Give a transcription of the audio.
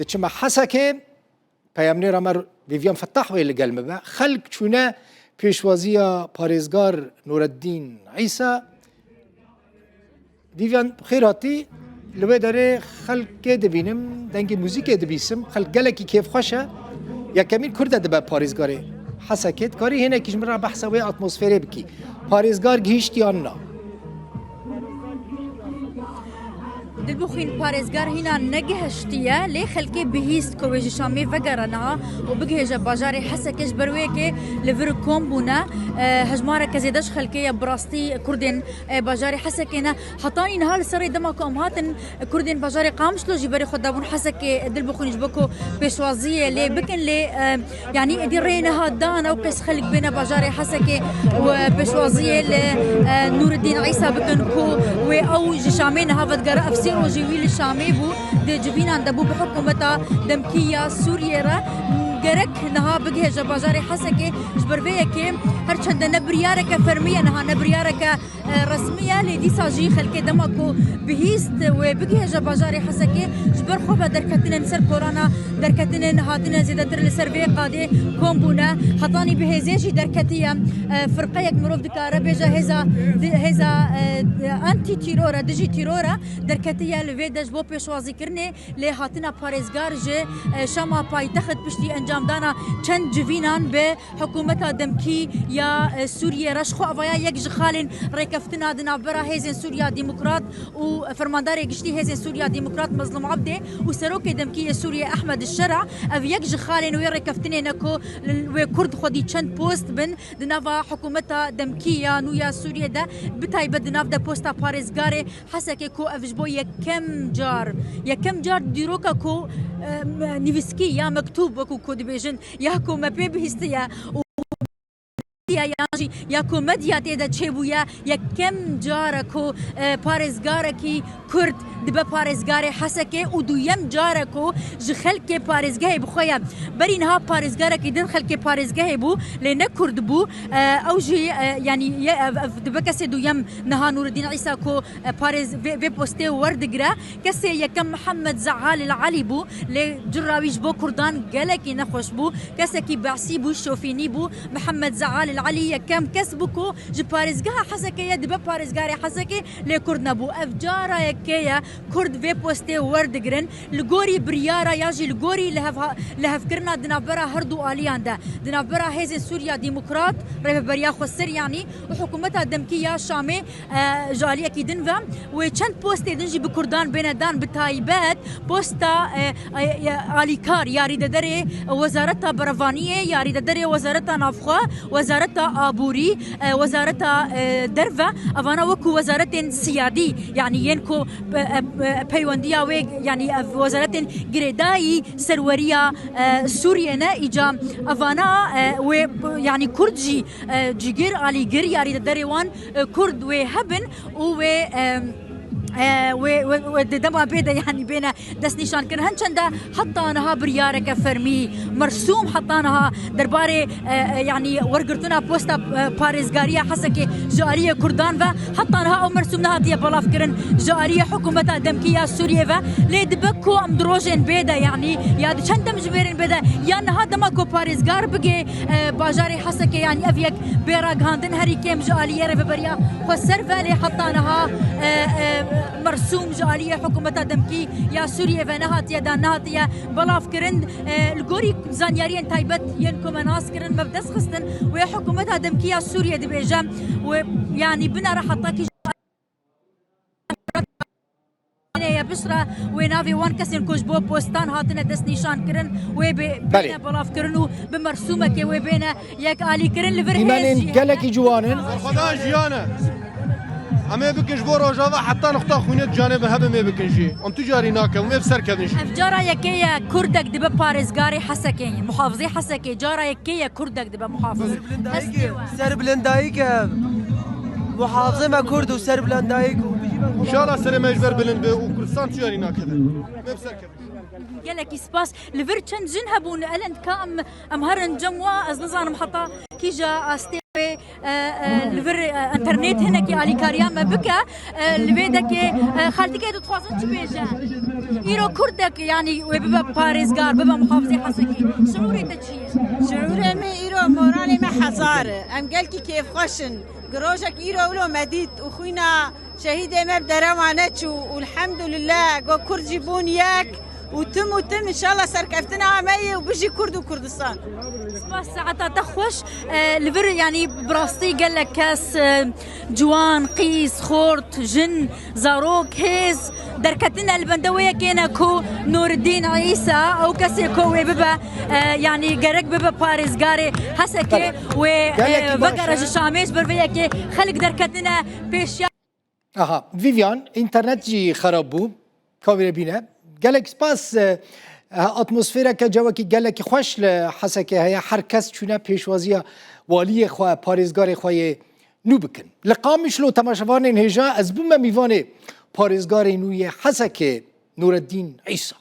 دچما حسکه پیامنی رامر ویویان فتح ویل گلمه با خلق چونه پیشوازی پارێزگار نورالدین عیسی ویویان خیراتی لوی داره خلق دبینم دنگ موزیک دبیسم خلق گلکی کیف خوشه یا کمین کرده دبا پارێزگاری حسکت کاری هنه کیش مرا بحثه وی اتمسفری بکی پارێزگار گیشتی آن نه دلبوخين باريزگار هنا نجهشتيا لي خلكي بهيست كويج شامي فقرنا وبقهج باجاري حسكش برويكي لفركم بونا هجمارة كزيدش خلكي براستي كردين باجاري حسكينا حطاني نهار سري دمكم هاتن كردين باجاري قامش لو جبري خدابون حسكي دلبوخين يجبكو بشوازية لي بكن لي يعني ادي رينا هادانا وقيس خلق بين باجاري حسكي وبشوازية لنور الدين عيسى بكن كو او جشامين هافت قرا افسي وجويل الشامي بو دي جبينان دبو بحكومتا دمكية سوريا گرک نها بگه جبازاری حسکه جبرویه که هر چند نبریاره که فرمیه نها نبریاره که رسمیه لیدی ساجی خلک دماکو بهیست و بگه جبازاری حسکه جبر خوبه درکتن سر کورونا درکتن هاتن زیادتر لسر وی قاده کومبونه حطانی بهزیجی درکتیه فرقه یک مروف دکاره بیجا هزا انتی تیرورا دجی تیرورا درکتیه لوی دج بو پیشوازی کرنه لی هاتنا پارێزگار جه شما پایتخت پشتی انجام دانا چند جوینان به حکومت دمکی یا سوریه رشخو اویا یک جخالن ریکفتنا دنابرا هیزن سوریا ديمقراط و فرماندار گشتي هیزن سوریا ديمقراط مظلوم عبده و سروک دمکی سوریا احمد الشرع او یک جخالن و ریکفتنه نکو و کرد خودی چند پوست بن دناوا حکومت دمکیه نویا سوریه ده بتایبه دناف ده پوستا پارێزگار حسکه کو افجبو یکم جار دیروکا کو نویسکی یا مکتوب وکو کود بیجن یا کو مپی بهستیا یا کو مدیا تیدا چبویا یا کم جارکو پارێزگارکی کرد دبا پارێزگار حسکه و دویم جارکو ج خلک پارێزگاه بخویا برینها پارێزگارکی دن خلک پارێزگاه بو لنه کرد بو او جی یعنی دبا کسی دویم نها نور الدین عیسی کو پارێز وی پوسته وردگرا کسی یکم محمد زعال العلی بو لجراویج بو کردان گلکی نخوش بو کسی کی بعسی بو شوفینی بو محمد زعال العلی یکم کس بو کو ج پارێزگاه حسکه دبا پارێزگار حسکه لکرد نبو افجارا یکیا كرد في بوستي وردگرن لغوري بريارا ياجي لغوري لهف كرنا دنابرا هردو آليان ده دنابرا هيزن سوريا ديمقراط ريف بريا خسر يعني وحكومتها دمكية شامي جالية كي دنفا وچند بوستي دنجي بكردان بين دان بتايبات بوستا آليكار ياري ددري وزارتها برفانية ياري ددري وزارتها نافخوا وزارتها آبوري وزارتها درفا افانا وكو وزارة سيادي يعني ينكو پیوندیا و یعنی وزارت گریدایی سروریا سوریه نه ایجا افانا و یعنی کردجی جگر علی گر یاری دریوان کرد و هبن و دما بيدا يعني بين دس نشان كن هنچندا حطانها بريارك فرمي مرسوم حطانها درباري يعني ورقرتنا بوستا باريزغاريا حسكي جاريه كردان و حطانها او مرسوم نهاتيه بلاف كرن جاريه حكومه دمكيه سوريا و لدبكو ام دروجن بيدا يعني يا چندم جبرين بيدا يا نها دمكو باريزغار بگي باجاري حسكي يعني افيك بيرا غاندن هري كيم جاليه ربريا خسر فالي حطانها مرسوم جالية حكومة دمكي يا سوريا فنهات يا دانات يا بلاف كرن الجوري زانيارين تايبت ينكم ناس كرن مبدس خستن ويا حكومة دمكي يا سوريا دبيجام ويعني بنا راح حطاكي يا بشرة ونافي وان كسين كوش بو بوستان هاتنا دس نيشان كرن وبين بلاف كرنو بمرسومك وبين ياك آلي كرن لفرهيز قالك جوانن خدا جيانا اما بكنش بو روجاوا حتى نقطه خونيت جانب هبه ما بكنجي ام تجاري ناكم وما بسر كدنش افجارا يكيا كردك دبا باريزغاري حسكي محافظي حسكي جارا يكيا كردك دبا محافظ سربلندايك محافظه ما كرد وسربلندايك ان شاء الله سر مجبر بلند وكردستان تجاري ناكده ما بسر كدنش يلك سباس لفرتشن جنهبون الند كام امهرن جموا از نظام حطا كيجا استي لفر انترنت هنا كي علي كاريا ما بكا لبيدك خالتك تخوازن تبيجا إيرو كردك يعني وببا باريزغار ببا محافظي حسكي شعوري تجيه شعوري ما إيرو مورالي ما حزارة أم قالكي كيف خشن قروجك إيرو ولو مديد وخوينا شهيد ما بدروانتش والحمد لله قو كرد جيبون ياك وتم إن شاء الله سركفتنا عماية وبيجي كرد وكردستان بس ساعتها تخوش لفر يعني براستي قال لك كاس جوان قيس خورت جن زاروك هيز دركتنا البندوية كينا كو نور الدين عيسى او كاسي كو ببا يعني قرق ببا باريس قاري حسكي وبقرج الشاميش برفيكي خلق دركتنا بيش اها فيفيان انترنت جي خراب بو كاميرا بينا قالك سباس اتمسفيرا كجواكي قالك خوش لحسكي هي هر کس چونه پیشوازی والی خو پاریزگار خوی نو بکن لقامش لو تماشاوان هجا از بوم میوانه پاریزگار نوی حسکي نور الدين عيسى